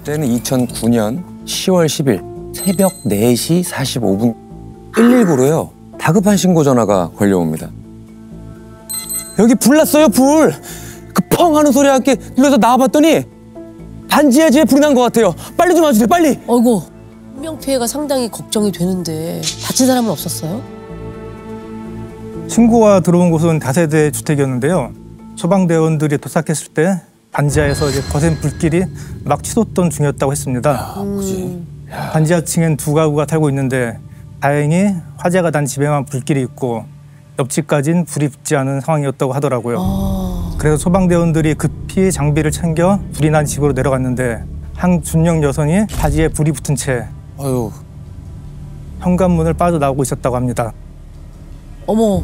그때는 2009년 10월 10일 새벽 4시 45분 119로요. 다급한 신고 전화가 걸려옵니다. 여기 불 났어요, 불! 그 펑 하는 소리와 함께 눌러서 나와봤더니 반지하 집에 불이 난 것 같아요. 빨리 좀 와주세요, 빨리! 어이구, 인명피해가 상당히 걱정이 되는데 다친 사람은 없었어요? 신고가 들어온 곳은 다세대 주택이었는데요. 소방대원들이 도착했을 때 반지하에서 이제 거센 불길이 막 치솟던 중이었다고 했습니다. 반지하층엔 2가구가 살고 있는데 다행히 화재가 난 집에만 불길이 있고 옆집까지는 불이 붙지 않은 상황이었다고 하더라고요. 그래서 소방대원들이 급히 장비를 챙겨 불이 난 집으로 내려갔는데 한 중년 여성이 바지에 불이 붙은 채 현관문을 빠져나오고 있었다고 합니다. 어머.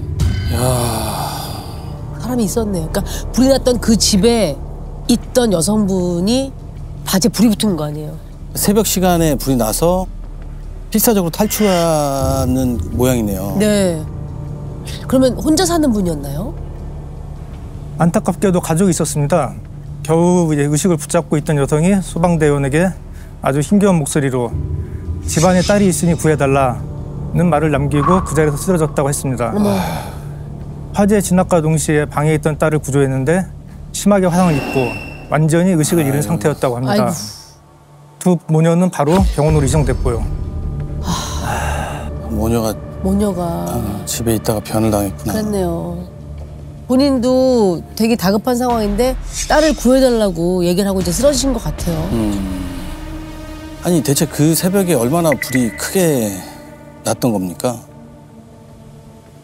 사람이 있었네요. 그러니까 불이 났던 그 집에 있던 여성분이 바지에 불이 붙은 거 아니에요? 새벽 시간에 불이 나서 필사적으로 탈출하는 모양이네요. 네. 그러면 혼자 사는 분이었나요? 안타깝게도 가족이 있었습니다. 겨우 이제 의식을 붙잡고 있던 여성이 소방대원에게 아주 힘겨운 목소리로 집안에 딸이 있으니 구해달라는 말을 남기고 그 자리에서 쓰러졌다고 했습니다. 화재 진압과 동시에 방에 있던 딸을 구조했는데 심하게 화상을 입고 완전히 의식을 잃은 상태였다고 합니다. 아이고. 두 모녀는 바로 병원으로 이송됐고요. 모녀가 집에 있다가 변을 당했구나. 그랬네요. 본인도 되게 다급한 상황인데 딸을 구해달라고 얘기를 하고 이제 쓰러지신 것 같아요. 아니 대체 그 새벽에 얼마나 불이 크게 났던 겁니까?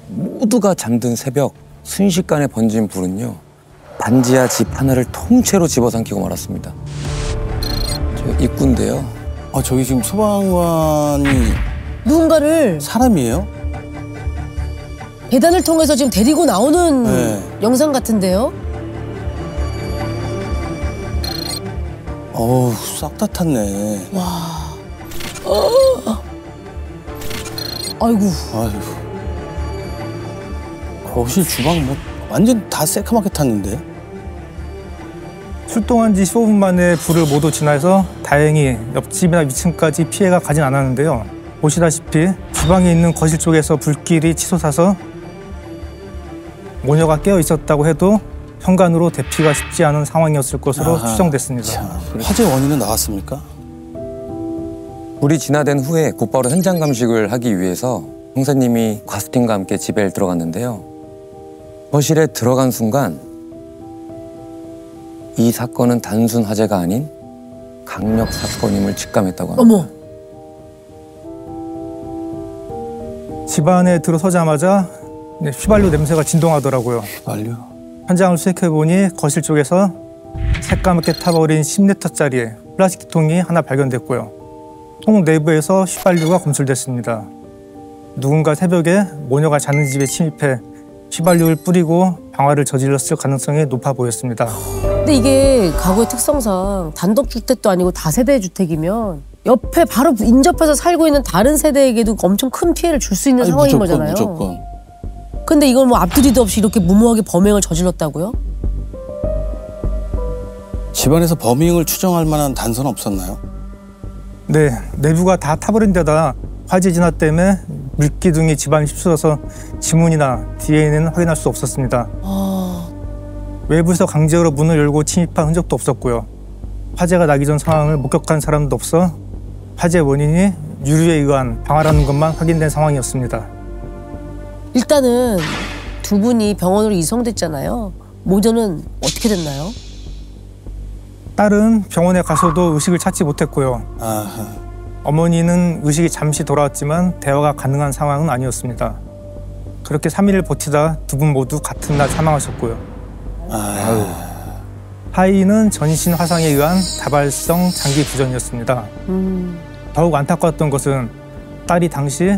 모두가 잠든 새벽 순식간에 번진 불은요. 반지하 집 하나를 통째로 집어삼키고 말았습니다. 저 입구인데요. 저기 지금 소방관이 누군가를 사람이에요? 계단을 통해서 지금 데리고 나오는 영상 같은데요? 어우, 싹 다 탔네. 와. 아이고. 거실 주방 뭐 완전 다 새카맣게 탔는데? 출동한 지 15분 만에 불을 모두 진화해서 다행히 옆집이나 위층까지 피해가 가진 않았는데요. 보시다시피 주방에 있는 거실 쪽에서 불길이 치솟아서 모녀가 깨어 있었다고 해도 현관으로 대피가 쉽지 않은 상황이었을 것으로 추정됐습니다. 화재 원인은 나왔습니까? 불이 진화된 후에 곧바로 현장 감식을 하기 위해서 형사님이 과수팀과 함께 집에 들어갔는데요. 거실에 들어간 순간 이 사건은 단순 화재가 아닌 강력 사건임을 직감했다고 합니다. 어머. 집 안에 들어서자마자 휘발유 냄새가 진동하더라고요. 휘발유? 현장을 수색해보니 거실 쪽에서 새까맣게 타버린 10리터짜리 플라스틱 통이 하나 발견됐고요. 통 내부에서 휘발유가 검출됐습니다. 누군가 새벽에 모녀가 자는 집에 침입해 휘발유를 뿌리고 방화를 저질렀을 가능성이 높아 보였습니다. 근데 이게 가구의 특성상 단독주택도 아니고 다세대 주택이면 옆에 바로 인접해서 살고 있는 다른 세대에게도 엄청 큰 피해를 줄 수 있는 상황인 거잖아요. 무조건. 근데 이걸 뭐 앞뒤도 없이 이렇게 무모하게 범행을 저질렀다고요? 집안에서 범행을 추정할 만한 단서는 없었나요? 네, 내부가 다 타버린 데다 화재 진화 때문에 물기둥이 집안에 휩쓸어서 지문이나 DNA는 확인할 수 없었습니다. 외부에서 강제로 문을 열고 침입한 흔적도 없었고요. 화재가 나기 전 상황을 목격한 사람도 없어 화재 원인이 유류에 의한 방화라는 것만 확인된 상황이었습니다. 일단은 두 분이 병원으로 이송됐잖아요. 모녀는 어떻게 됐나요? 딸은 병원에 가서도 의식을 찾지 못했고요. 어머니는 의식이 잠시 돌아왔지만 대화가 가능한 상황은 아니었습니다. 그렇게 3일을 버티다 두 분 모두 같은 날 사망하셨고요. 하이는 전신 화상에 의한 다발성 장기 부전이었습니다. 더욱 안타까웠던 것은 딸이 당시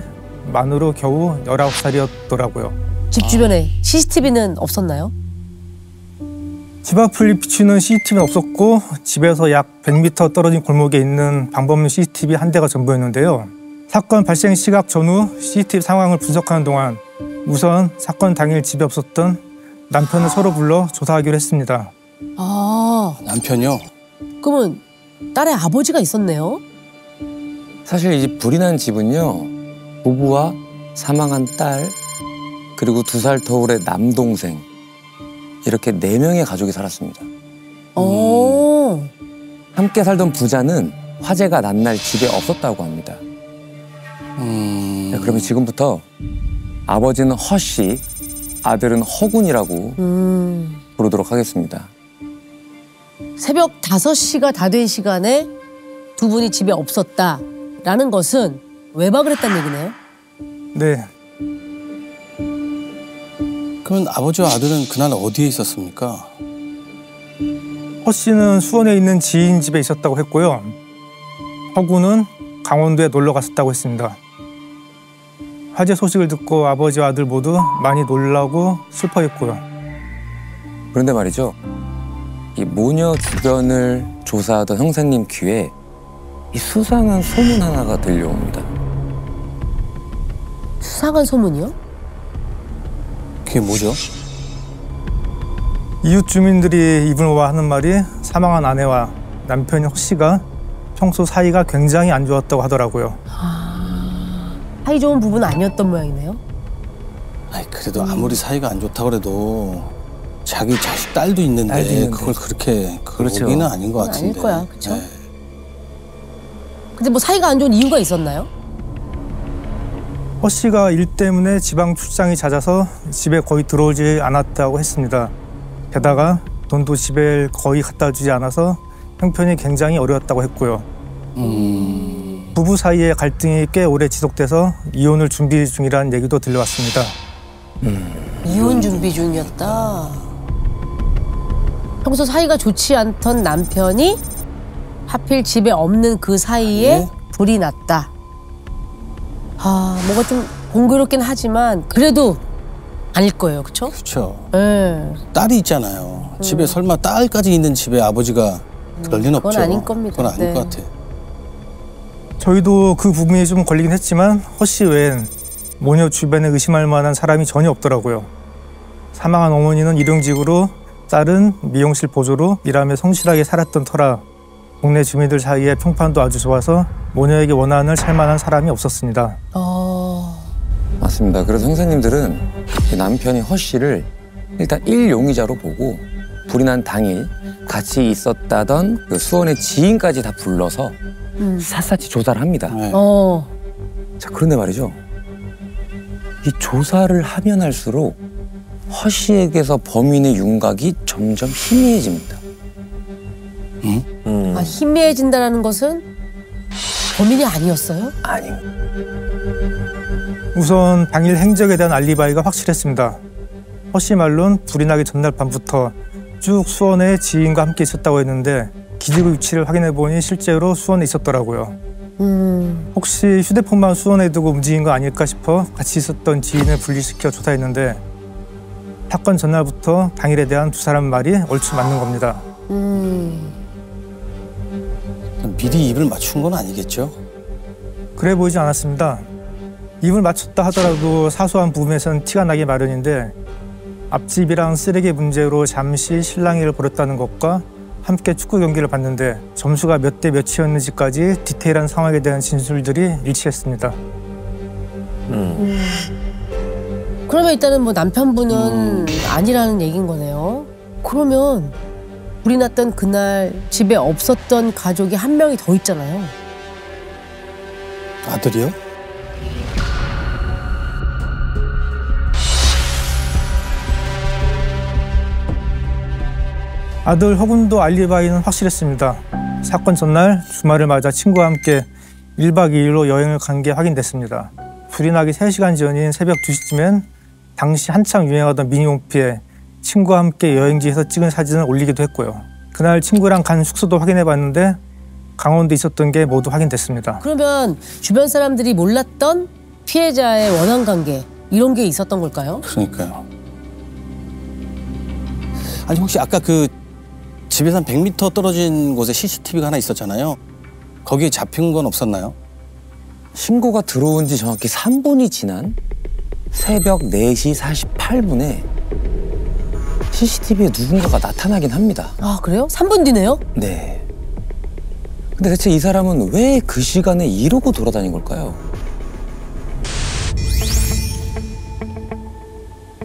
만으로 겨우 19살이었더라고요. 집 주변에 CCTV는 없었나요? 집 앞을 비추는 CCTV는 없었고 집에서 약 100m 떨어진 골목에 있는 방범용 CCTV 한 대가 전부였는데요. 사건 발생 시각 전후 CCTV 상황을 분석하는 동안 우선 사건 당일 집에 없었던 남편을 서로 불러 조사하기로 했습니다. 남편이요? 그러면 딸의 아버지가 있었네요. 사실 이 불이 난 집은요, 부부와 사망한 딸, 그리고 2살 터울의 남동생, 이렇게 4명의 가족이 살았습니다. 오. 함께 살던 부자는 화재가 난 날 집에 없었다고 합니다. 네, 그러면 지금부터 아버지는 허씨, 아들은 허군이라고 부르도록 하겠습니다. 새벽 5시가 다 된 시간에 두 분이 집에 없었다라는 것은 외박을 했다는 얘기네요. 네. 그러면 아버지와 아들은 그날 어디에 있었습니까? 허 씨는 수원에 있는 지인 집에 있었다고 했고요. 허구는 강원도에 놀러 갔었다고 했습니다. 화재 소식을 듣고 아버지와 아들 모두 많이 놀라고 슬퍼했고요. 그런데 말이죠, 이 모녀 주변을 조사하던 형사님 귀에 이 수상한 소문 하나가 들려옵니다. 수상한 소문이요? 그게 뭐죠? 이웃 주민들이 입을 모아 하는 말이 사망한 아내와 남편인 허 씨가 평소 사이가 굉장히 안 좋았다고 하더라고요. 사이 좋은 부부는 아니었던 모양이네요. 아니 그래도 아무리 사이가 안 좋다 그래도 자기 자식 딸도 있는데, 딸도 있는데. 그걸 그렇게 그렇죠. 그러기는 아닌 것 같은데. 아닐 거야, 그쵸? 네. 근데 뭐 사이가 안 좋은 이유가 있었나요? 허 씨가 일 때문에 지방 출장이 잦아서 집에 거의 들어오지 않았다고 했습니다. 게다가 돈도 집에 거의 갖다 주지 않아서 형편이 굉장히 어려웠다고 했고요. 부부 사이의 갈등이 꽤 오래 지속돼서 이혼을 준비 중이라는 얘기도 들려왔습니다. 이혼 준비 중이었다. 평소 사이가 좋지 않던 남편이 하필 집에 없는 그 사이에 네? 불이 났다. 아, 뭔가 좀 공교롭긴 하지만 그래도 아닐 거예요, 그렇죠? 그렇죠. 네. 딸이 있잖아요. 집에 설마 딸까지 있는 집에 아버지가 그럴 리는 그건 없죠. 아닌 겁니다. 그건 아닐 네. 것 같아. 저희도 그 부분이 좀 걸리긴 했지만 허 씨 외엔 모녀 주변에 의심할 만한 사람이 전혀 없더라고요. 사망한 어머니는 일용직으로, 딸은 미용실 보조로 일하며 성실하게 살았던 터라 동네 주민들 사이에 평판도 아주 좋아서 모녀에게 원한을 살 만한 사람이 없었습니다. 맞습니다. 그래서 형사님들은 이 남편이 허 씨를 일단 일용의자로 보고 불이 난 당일 같이 있었다던 그 수원의 지인까지 다 불러서 샅샅이 조사를 합니다. 네. 자, 그런데 말이죠, 이 조사를 하면 할수록 허 씨에게서 범인의 윤곽이 점점 희미해집니다. 아, 희미해진다는 것은 범인이 아니었어요? 아닙니다. 우선 당일 행적에 대한 알리바이가 확실했습니다. 허 씨 말론 불이 나기 전날 밤부터 쭉 수원에 지인과 함께 있었다고 했는데 기지국 위치를 확인해보니 실제로 수원에 있었더라고요. 혹시 휴대폰만 수원에 두고 움직인 거 아닐까 싶어 같이 있었던 지인을 분리시켜 조사했는데 사건 전날부터 당일에 대한 두 사람 말이 얼추 맞는 겁니다. 미리 입을 맞춘 건 아니겠죠? 그래 보이지 않았습니다. 입을 맞췄다 하더라도 사소한 부분에선 티가 나기 마련인데 앞집이랑 쓰레기 문제로 잠시 실랑이를 벌였다는 것과 함께 축구 경기를 봤는데 점수가 몇 대 몇이었는지까지 디테일한 상황에 대한 진술들이 일치했습니다. 그러면 일단은 뭐 남편분은 아니라는 얘기인 거네요. 그러면 불이 났던 그날 집에 없었던 가족이 한 명이 더 있잖아요. 아들이요? 아들 허군도 알리바이는 확실했습니다. 사건 전날 주말을 맞아 친구와 함께 1박 2일로 여행을 간 게 확인됐습니다. 불이 나기 3시간 전인 새벽 2시쯤엔 당시 한창 유행하던 미니홈피에 친구와 함께 여행지에서 찍은 사진을 올리기도 했고요. 그날 친구랑 간 숙소도 확인해봤는데 강원도에 있었던 게 모두 확인됐습니다. 그러면 주변 사람들이 몰랐던 피해자의 원한 관계 이런 게 있었던 걸까요? 그러니까요. 아니 혹시 아까 그 집에서 한 100m 떨어진 곳에 CCTV가 하나 있었잖아요. 거기에 잡힌 건 없었나요? 신고가 들어온 지 정확히 3분이 지난 새벽 4시 48분에 CCTV에 누군가가 나타나긴 합니다. 아, 그래요? 3분 뒤네요? 네. 근데 대체 이 사람은 왜 그 시간에 이러고 돌아다닌 걸까요?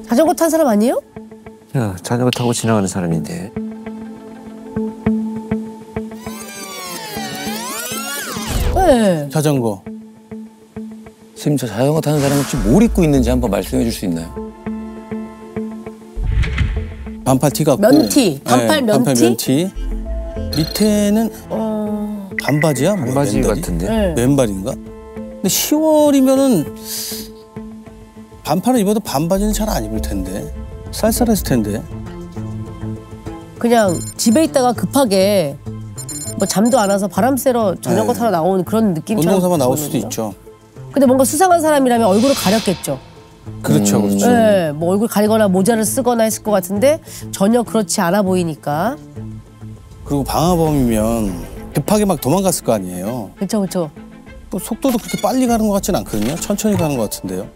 자전거 탄 사람 아니에요? 야, 자전거 타고 지나가는 사람인데. 네. 자전거. 지금 저 자전거 타는 사람이 혹시 뭘 입고 있는지 한번 말씀해 줄 수 있나요? 반팔 티 같고. 면티, 반팔 면티? 반팔 면티. 밑에는 반바지야? 뭐야, 반바지 맨발이? 같은데. 네. 맨발인가? 근데 10월이면은 반팔을 입어도 반바지는 잘 안 입을 텐데. 쌀쌀했을 텐데. 그냥 집에 있다가 급하게 뭐 잠도 안 와서 바람 쐬러 자전거 네. 타러 나온 그런 느낌처럼. 운동 삼아 나올 수도 보이거든요. 있죠. 근데 뭔가 수상한 사람이라면 얼굴을 가렸겠죠. 그렇죠, 그렇죠. 네, 뭐 얼굴 가리거나 모자를 쓰거나 했을 것 같은데 전혀 그렇지 않아 보이니까. 그리고 방화범이면 급하게 막 도망갔을 거 아니에요. 그렇죠, 그렇죠. 또 속도도 그렇게 빨리 가는 것 같진 않거든요. 천천히 가는 것 같은데요.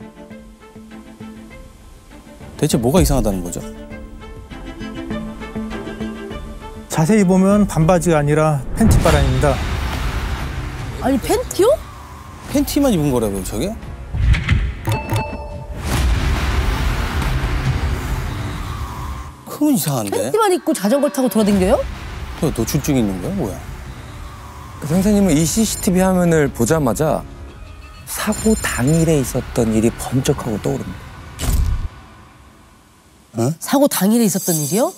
대체 뭐가 이상하다는 거죠? 자세히 보면 반바지가 아니라 팬티바람입니다. 아니 팬티요? 팬티만 입은 거라고요, 저게? 그건 이상한데? 팬티만 입고 자전거 타고 돌아다녀요? 또 노출증 있는 거야, 뭐야? 선생님은 이 CCTV 화면을 보자마자 사고 당일에 있었던 일이 번쩍하고 떠오릅니다. 사고 당일에 있었던 일이요?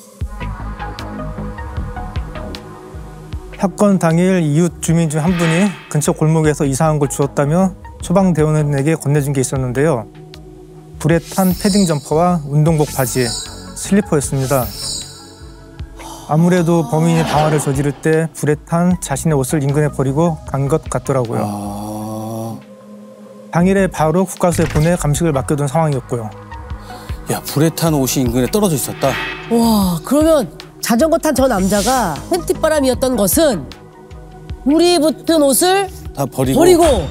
사건 당일 이웃 주민 중 한 분이 근처 골목에서 이상한 걸 주웠다며 소방대원에게 건네준 게 있었는데요. 불에 탄 패딩 점퍼와 운동복 바지에 슬리퍼였습니다. 아무래도 범인이 방화를 저지를 때 불에 탄 자신의 옷을 인근에 버리고 간 것 같더라고요. 당일에 바로 국과수에 보내 감식을 맡겨둔 상황이었고요. 야, 불에 탄 옷이 인근에 떨어져 있었다? 와, 그러면 자전거 탄 저 남자가 팬티바람이었던 것은 불이 붙은 옷을 다 버리고. 버리고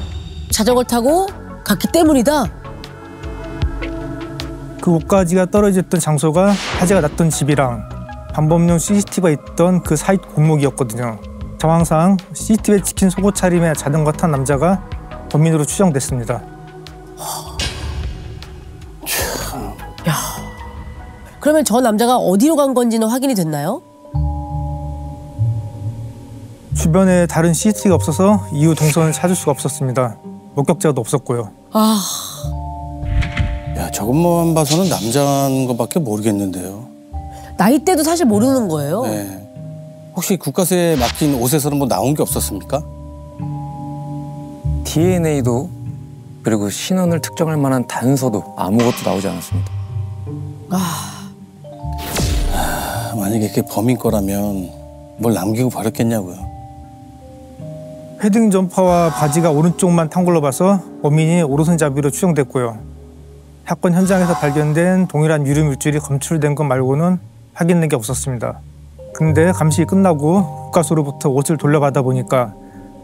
자전거 타고 갔기 때문이다. 그 옷가지가 떨어졌던 장소가 화재가 났던 집이랑 방범용 CCTV가 있던 그 사이 골목이었거든요. 정황상 CCTV에 찍힌 속옷 차림의 자전거 탄 남자가 범인으로 추정됐습니다. 그러면 저 남자가 어디로 간 건지는 확인이 됐나요? 주변에 다른 CCTV가 없어서 이후 동선을 찾을 수가 없었습니다. 목격자도 없었고요. 아, 야, 저것만 봐서는 남자인 것밖에 모르겠는데요. 나이대도 사실 모르는 거예요. 네. 혹시 국가수에 맡긴 옷에서는 뭐 나온 게 없었습니까? DNA도 그리고 신원을 특정할 만한 단서도 아무것도 나오지 않았습니다. 만약에 그게 범인 거라면 뭘 남기고 버렸겠냐고요. 패딩 점퍼와 바지가 오른쪽만 탄 걸로 봐서 범인이 오른손잡이로 추정됐고요. 사건 현장에서 발견된 동일한 유리 물질이 검출된 것 말고는 확인된 게 없었습니다. 근데 감식이 끝나고 국가수로부터 옷을 돌려받아 보니까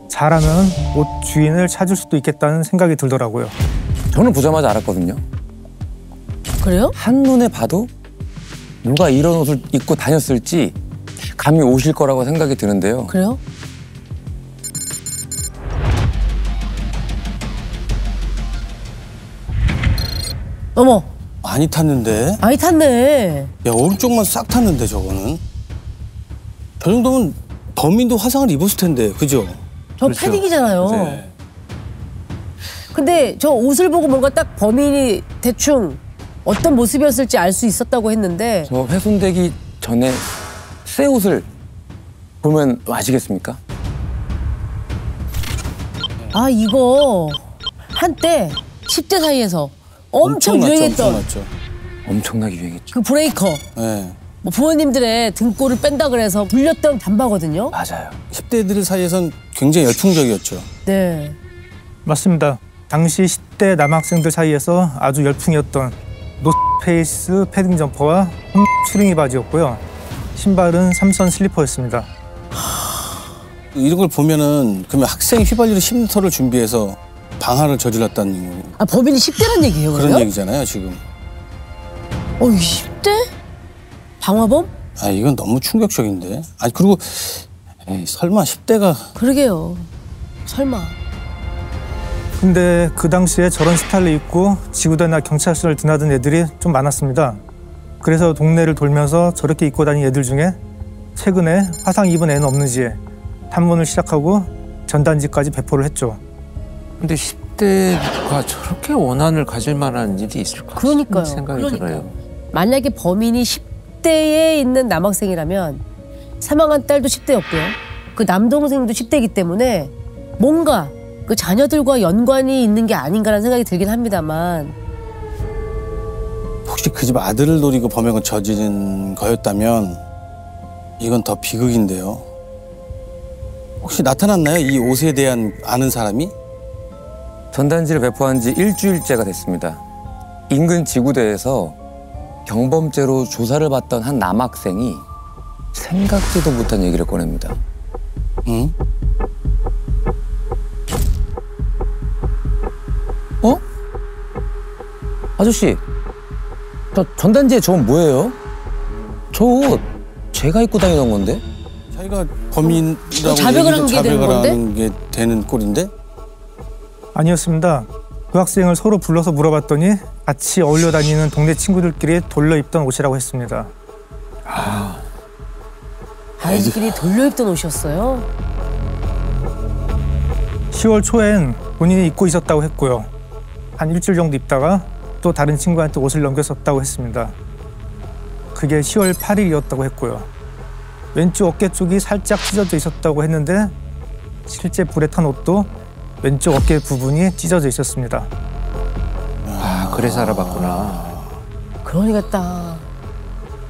잘하면 옷 주인을 찾을 수도 있겠다는 생각이 들더라고요. 저는 보자마자 알았거든요. 그래요? 한눈에 봐도 누가 이런 옷을 입고 다녔을지 감이 오실 거라고 생각이 드는데요. 그래요? 어머, 많이 탔는데? 많이 탔네. 야, 오른쪽만 싹 탔는데 저거는? 저 정도면 범인도 화상을 입었을 텐데, 그죠? 저 그렇죠. 패딩이잖아요. 네. 근데 저 옷을 보고 뭔가 딱 범인이 대충 어떤 모습이었을지 알 수 있었다고 했는데 저 훼손되기 전에 새 옷을 보면 아시겠습니까? 아 이거 한때 10대 사이에서 엄청 났죠, 유행했던 엄청 났죠. 엄청나게 유행했죠. 그 브레이커. 네. 뭐 부모님들의 등골을 뺀다 그래서 불렸던 잠바거든요. 맞아요. 10대들 사이에선 굉장히 열풍적이었죠. 네. 맞습니다. 당시 10대 남학생들 사이에서 아주 열풍이었던 노스페이스 패딩 점퍼와 추링이 바지였고요. 신발은 삼선 슬리퍼였습니다. 이런 걸 보면은 그러면 학생이 휘발유로 10리터를 준비해서 방화를 저질렀다는 아 범인이 10대란 얘기예요, 그런 그래요? 얘기잖아요, 지금. 10대? 방화범? 아, 이건 너무 충격적인데. 아니, 그리고 에이, 설마 10대가 그러게요. 설마. 근데 그 당시에 저런 스타일을 입고 지구대나 경찰서를 드나든 애들이 좀 많았습니다. 그래서 동네를 돌면서 저렇게 입고 다니는 애들 중에 최근에 화상 입은 애는 없는지 탐문을 시작하고 전단지까지 배포를 했죠. 근데 10대가 저렇게 원한을 가질 만한 일이 있을까? 그러니까요. 생각이 들어요. 만약에 범인이 10대에 있는 남학생이라면 사망한 딸도 10대였고요. 그 남동생도 10대이기 때문에 뭔가 그 자녀들과 연관이 있는 게 아닌가라는 생각이 들긴 합니다만. 혹시 그 집 아들을 노리고 범행을 저지른 거였다면 이건 더 비극인데요. 혹시 나타났나요? 이 옷에 대한 아는 사람이? 전단지를 배포한 지 일주일째가 됐습니다. 인근 지구대에서 경범죄로 조사를 받던 한 남학생이 생각지도 못한 얘기를 꺼냅니다. 응? 어? 아저씨, 저 전단지에 저건 뭐예요? 저 옷 제가 입고 다니던 건데? 자기가 범인이라고 자백을 한 게 되는 건데? 하는 게 되는 꼴인데? 아니었습니다. 그 학생을 서로 불러서 물어봤더니 같이 어울려 다니는 동네 친구들끼리 돌려 입던 옷이라고 했습니다. 아이들끼리 돌려 입던 옷이었어요. 10월 초엔 본인이 입고 있었다고 했고요. 한 일주일 정도 입다가 또 다른 친구한테 옷을 넘겼었다고 했습니다. 그게 10월 8일이었다고 했고요. 왼쪽 어깨 쪽이 살짝 찢어져 있었다고 했는데 실제 불에 탄 옷도 왼쪽 어깨 부분이 찢어져 있었습니다. 아, 그래서 알아봤구나. 그러니까 딱.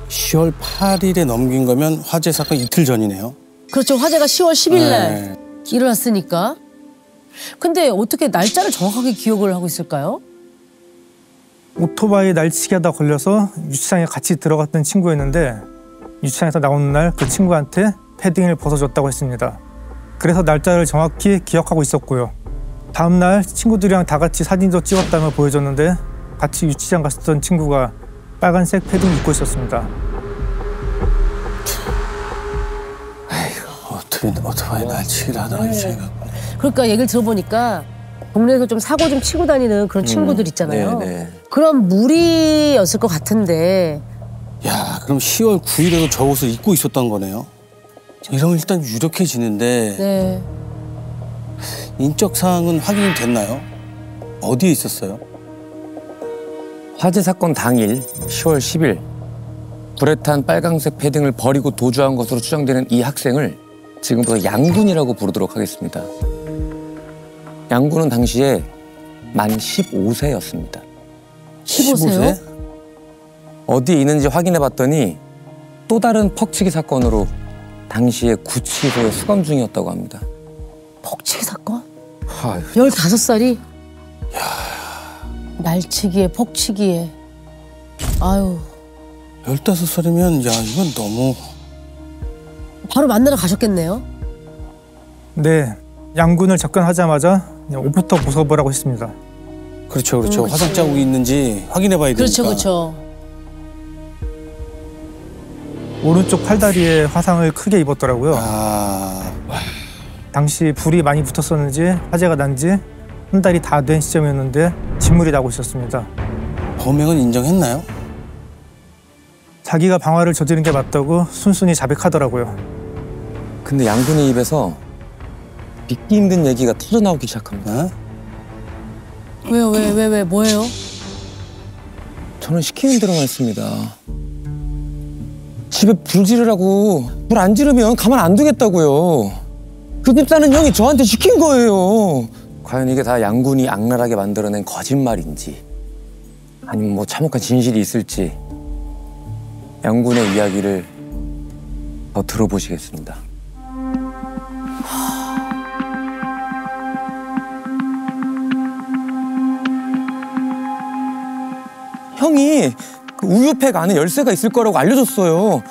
10월 8일에 넘긴 거면 화재 사건 이틀 전이네요. 그렇죠. 화재가 10월 10일 날 네. 일어났으니까. 근데 어떻게 날짜를 정확하게 기억을 하고 있을까요? 오토바이 날치기 하다 걸려서 유치장에 같이 들어갔던 친구였는데 유치장에서 나오는 날 그 친구한테 패딩을 벗어줬다고 했습니다. 그래서 날짜를 정확히 기억하고 있었고요. 다음 날 친구들이랑 다 같이 사진도 찍었다며 보여줬는데 같이 유치장 갔었던 친구가 빨간색 패딩 입고 있었습니다. 오토바이 날치기를 하다가 유치장에 그러니까 얘기를 들어보니까 동네에서 좀 사고 좀 치고 다니는 그런 친구들 있잖아요. 네네. 그런 무리였을 것 같은데. 야, 그럼 10월 9일에도 저 옷을 입고 있었던 거네요. 이러면 일단 유력해지는데 네. 인적 사항은 확인이 됐나요? 어디에 있었어요? 화재 사건 당일 10월 10일 불에 탄 빨강색 패딩을 버리고 도주한 것으로 추정되는 이 학생을 지금부터 양군이라고 부르도록 하겠습니다. 양군은 당시에 만 15세였습니다. 15세요? 어디에 있는지 확인해 봤더니 또 다른 퍽치기 사건으로 당시에 구치소에 수감 중이었다고 합니다. 퍽치기 사건? 아유, 15살이? 날치기에 퍽치기에. 아유. 15살이면 야, 이건 너무... 바로 만나러 가셨겠네요. 네, 양군을 접견하자마자 옷부터 벗어보라고 했습니다. 그렇죠, 그렇죠. 화상 자국이 있는지 확인해 봐야 되니까. 그렇죠, 그렇죠. 오른쪽 팔다리에 화상을 크게 입었더라고요. 아, 당시 불이 많이 붙었었는지 화재가 난 지 한 달이 다 된 시점이었는데 진물이 나고 있었습니다. 범행은 인정했나요? 자기가 방화를 저지른 게 맞다고 순순히 자백하더라고요. 근데 양군의 입에서 믿기 힘든 얘기가 터져나오기 시작합니다. 어? 왜요, 왜, 뭐예요? 저는 시키는 대로만 했습니다. 집에 불 지르라고 불 안 지르면 가만 안 두겠다고요. 그 집 사는 형이 저한테 시킨 거예요. 과연 이게 다 양군이 악랄하게 만들어낸 거짓말인지 아니면 뭐 참혹한 진실이 있을지 양군의 이야기를 더 들어보시겠습니다. 형이 그 우유팩 안에 열쇠가 있을 거라고 알려줬어요.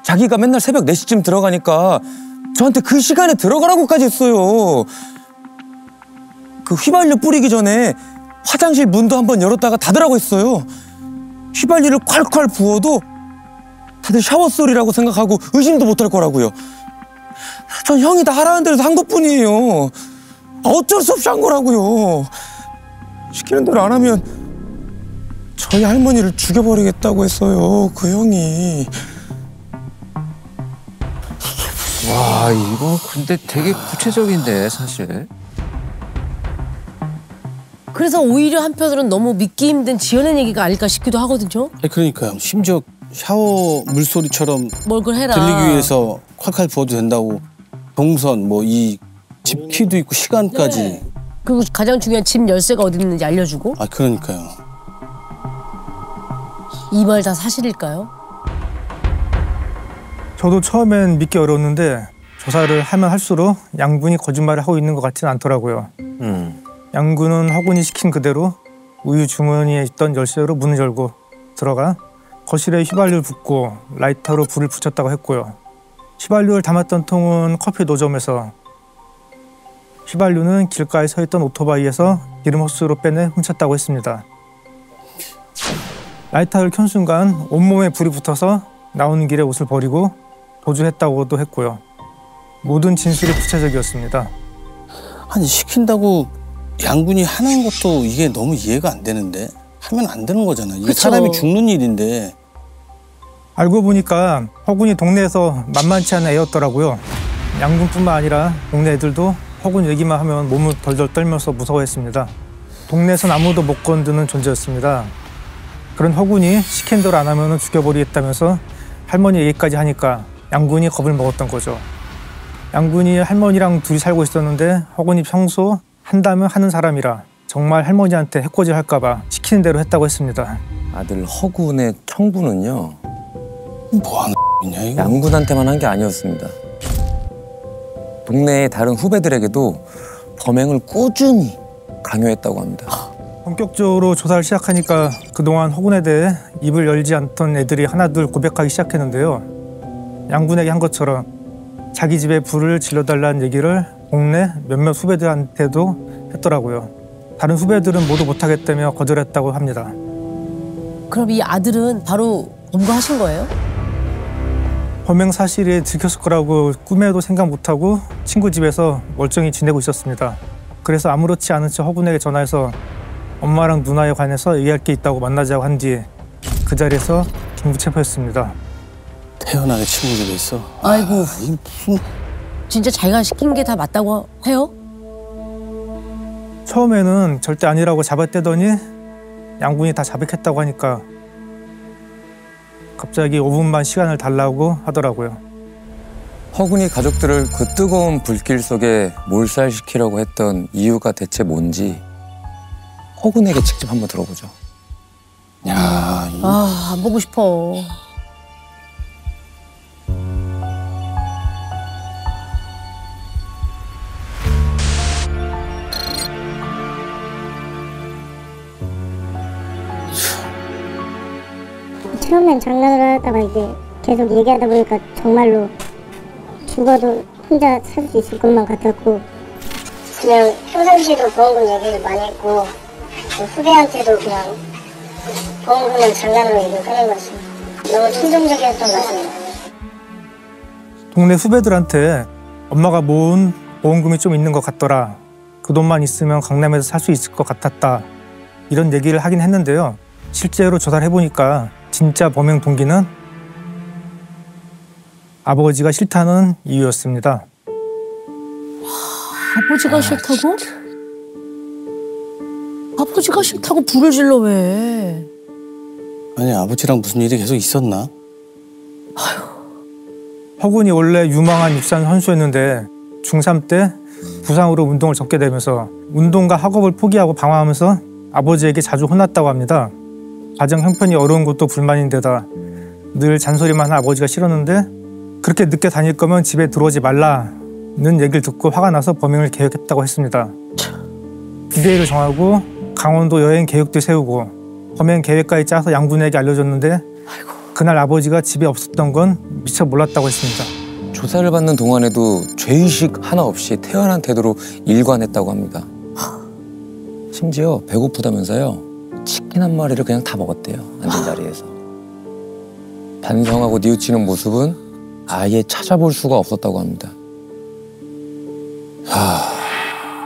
자기가 맨날 새벽 4시쯤 들어가니까 저한테 그 시간에 들어가라고까지 했어요. 그 휘발유 뿌리기 전에 화장실 문도 한번 열었다가 닫으라고 했어요. 휘발유를 콸콸 부어도 다들 샤워 소리라고 생각하고 의심도 못할 거라고요. 전 형이 다 하라는 대로 한 것뿐이에요. 어쩔 수 없이 한 거라고요. 시키는 대로 안 하면 저희 할머니를 죽여버리겠다고 했어요. 그 형이. 와, 이거 근데 되게 구체적인데, 사실. 그래서 오히려 한편으로는 너무 믿기 힘든 지어낸 얘기가 아닐까 싶기도 하거든요. 아니, 그러니까요. 심지어 샤워 물소리처럼 뭘 그걸 해라. 들리기 위해서 콸콸 부어도 된다고 동선 뭐 이 집 키도 있고 시간까지. 네. 그리고 가장 중요한 집 열쇠가 어디 있는지 알려주고. 아, 그러니까요. 이 말 다 사실일까요? 저도 처음엔 믿기 어려웠는데 조사를 하면 할수록 양군이 거짓말을 하고 있는 것 같지는 않더라고요. 양군은 허군이 시킨 그대로 우유 주머니에 있던 열쇠로 문을 열고 들어가 거실에 휘발유를 붓고 라이터로 불을 붙였다고 했고요. 휘발유를 담았던 통은 커피 노점에서, 휘발유는 길가에 서 있던 오토바이에서 기름 호스로 빼내 훔쳤다고 했습니다. 라이터를 켠 순간 온몸에 불이 붙어서 나오는 길에 옷을 버리고 도주했다고도 했고요. 모든 진술이 구체적이었습니다. 아니, 시킨다고 양군이 하는 것도 이게 너무 이해가 안 되는데 하면 안 되는 거잖아. 이게 그쵸. 사람이 죽는 일인데. 알고 보니까 허군이 동네에서 만만치 않은 애였더라고요. 양군뿐만 아니라 동네 애들도 허군 얘기만 하면 몸을 덜덜 떨면서 무서워했습니다. 동네에선 아무도 못 건드는 존재였습니다. 그런 허군이 시킨 대로 안 하면 죽여버리겠다면서 할머니 얘기까지 하니까 양군이 겁을 먹었던 거죠. 양군이 할머니랑 둘이 살고 있었는데 허군이 평소 한다면 하는 사람이라 정말 할머니한테 해코지 할까 봐 시키는 대로 했다고 했습니다. 아들 허군의 청부는요. 뭐 하는 냐 이거. 양군한테만 한 게 아니었습니다. 동네의 다른 후배들에게도 범행을 꾸준히 강요했다고 합니다. 본격적으로 조사를 시작하니까 그동안 허군에 대해 입을 열지 않던 애들이 하나둘 고백하기 시작했는데요. 양군에게 한 것처럼 자기 집에 불을 질러달라는 얘기를 동네 몇몇 후배들한테도 했더라고요. 다른 후배들은 모두 못하겠다며 거절했다고 합니다. 그럼 이 아들은 바로 검거하신 거예요? 범행 사실이 들켰을 거라고 꿈에도 생각 못하고 친구 집에서 멀쩡히 지내고 있었습니다. 그래서 아무렇지 않은 척 허군에게 전화해서 엄마랑 누나에 관해서 얘기할 게 있다고 만나자고 한 뒤 그 자리에서 긴급 체포했습니다. 태어나게 친구 집에 있어. 아이고. 이 무슨. 진짜 자기가 시킨 게 다 맞다고 해요? 처음에는 절대 아니라고 잡아떼더니 양군이 다 자백했다고 하니까 갑자기 5분만 시간을 달라고 하더라고요. 허군이 가족들을 그 뜨거운 불길 속에 몰살시키려고 했던 이유가 대체 뭔지 허군에게 직접 한번 들어보죠. 야, 아, 안 보고 싶어. 처음엔 장난을 하다가 이제 계속 얘기하다 보니까 정말로 죽어도 혼자 살 수 있을 것만 같았고, 그냥 평상시에도 보험금 얘기를 많이 했고 후배한테도 그냥 보험금은 장난으로 얘기하는 거지. 너무 충동적이었던 것 같습니다. 동네 후배들한테 엄마가 모은 보험금이 좀 있는 것 같더라. 그 돈만 있으면 강남에서 살 수 있을 것 같았다. 이런 얘기를 하긴 했는데요. 실제로 조사를 해보니까 진짜 범행 동기는 아버지가 싫다는 이유였습니다. 아버지가 싫다고? 아버지가 싫다고 불을 질러 왜? 아니, 아버지랑 무슨 일이 계속 있었나? 허군이 원래 유망한 육상 선수였는데 중3 때 부상으로 운동을 접게 되면서 운동과 학업을 포기하고 방황하면서 아버지에게 자주 혼났다고 합니다. 가정 형편이 어려운 것도 불만인데다 늘 잔소리만 한 아버지가 싫었는데 그렇게 늦게 다닐 거면 집에 들어오지 말라는 얘기를 듣고 화가 나서 범행을 계획했다고 했습니다. 디데이를 정하고 강원도 여행 계획도 세우고 범행 계획까지 짜서 양군에게 알려줬는데 그날 아버지가 집에 없었던 건 미처 몰랐다고 했습니다. 조사를 받는 동안에도 죄의식 하나 없이 태연한 태도로 일관했다고 합니다. 심지어 배고프다면서요. 치킨 한 마리를 그냥 다 먹었대요. 앉은 자리에서. 반성하고 뉘우치는 모습은 아예 찾아볼 수가 없었다고 합니다.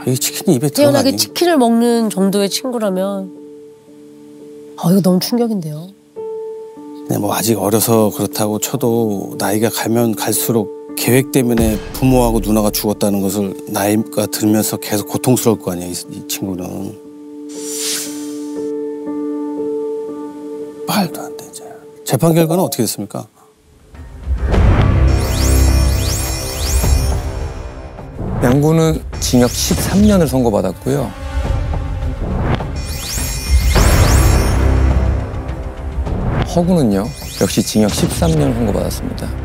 이 치킨이 입에 태어나게 들어가니? 치킨을 먹는 정도의 친구라면 이거 너무 충격인데요. 그냥 뭐 아직 어려서 그렇다고 쳐도 나이가 가면 갈수록 계획 때문에 부모하고 누나가 죽었다는 것을 나이가 들면서 계속 고통스러울 거 아니에요, 이 친구는. 말도 안 되죠. 재판 결과는 어떻게 됐습니까? 양구는 징역 13년을 선고받았고요. 허구는요, 역시 징역 13년을 선고받았습니다.